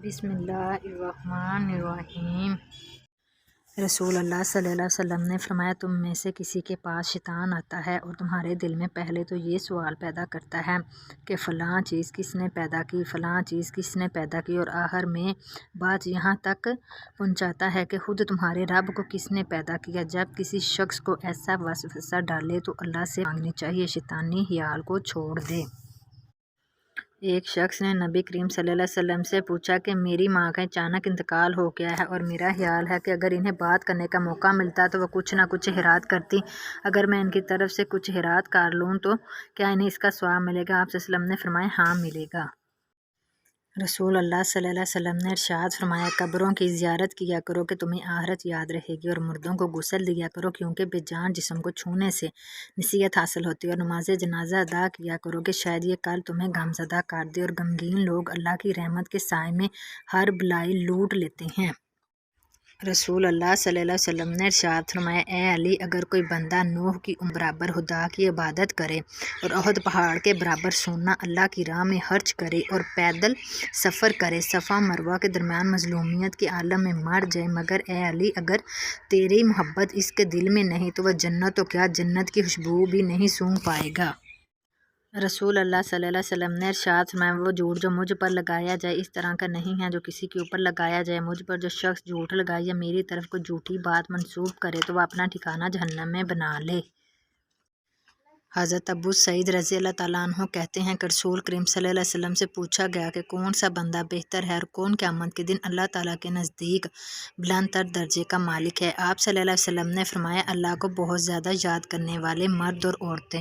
بسم اللہ الرحمن الرحیم۔ رسول اللہ صلی اللہ علیہ وسلم نے فرمایا، تم میں سے کسی کے پاس شیطان آتا ہے اور تمہارے دل میں پہلے تو یہ سوال پیدا کرتا ہے کہ فلاں چیز کس نے پیدا کی، فلاں چیز کس نے پیدا کی، اور آخر میں بات یہاں تک پہنچاتا ہے کہ خود تمہارے رب کو کس نے پیدا کیا۔ جب کسی شخص کو ایسا وسوسہ ڈالے تو اللہ سے مانگنی چاہیے، شیطانی خیال کو چھوڑ دے۔ ایک شخص نے نبی کریم صلی اللہ علیہ وسلم سے پوچھا کہ میری ماں کا اچانک انتقال ہو گیا ہے اور میرا خیال ہے کہ اگر انہیں بات کرنے کا موقع ملتا تو وہ کچھ نہ کچھ خیرات کرتی، اگر میں ان کی طرف سے کچھ خیرات کر لوں تو کیا انہیں اس کا ثواب ملے گا؟ آپ صلی اللہ علیہ وسلم نے فرمایا، ہاں ملے گا۔ رسول اللہ صلی اللہ علیہ وسلم نے ارشاد فرمایا، قبروں کی زیارت کیا کرو کہ تمہیں آخرت یاد رہے گی، اور مردوں کو غسل دیا کرو کیونکہ بے جان جسم کو چھونے سے نصیحت حاصل ہوتی ہے، اور نماز جنازہ ادا کیا کرو کہ شاید یہ کل تمہیں غمزدہ کر دے، اور غمگین لوگ اللہ کی رحمت کے سائے میں ہر بلائی لوٹ لیتے ہیں۔ رسول اللہ صلی اللہ علیہ وسلم نے ارشاد فرمایا، اے علی، اگر کوئی بندہ نوح کی عمر برابر خدا کی عبادت کرے اور احد پہاڑ کے برابر سونا اللہ کی راہ میں خرچ کرے اور پیدل سفر کرے، صفا مروہ کے درمیان مظلومیت کے عالم میں مر جائے، مگر اے علی، اگر تیری محبت اس کے دل میں نہیں تو وہ جنت تو کیا جنت کی خوشبو بھی نہیں سونگھ پائے گا۔ رسول اللہ صلی اللہ علیہ وسلم نے ارشاد فرمایا، وہ جھوٹ جو مجھ پر لگایا جائے اس طرح کا نہیں ہے جو کسی کے اوپر لگایا جائے۔ مجھ پر جو شخص جھوٹ لگائے یا میری طرف کوئی جھوٹی بات منسوب کرے تو وہ اپنا ٹھکانہ جہنم میں بنا لے۔ حضرت ابو سعید رضی اللہ تعالیٰ عنہ کہتے ہیں کہ رسول کریم صلی اللہ علیہ وسلم سے پوچھا گیا کہ کون سا بندہ بہتر ہے اور کون قیامت کے دن اللہ تعالیٰ کے نزدیک بلند تر درجے کا مالک ہے؟ آپ صلی اللہ علیہ وسلم نے فرمایا، اللہ کو بہت زیادہ یاد کرنے والے مرد اور عورتیں۔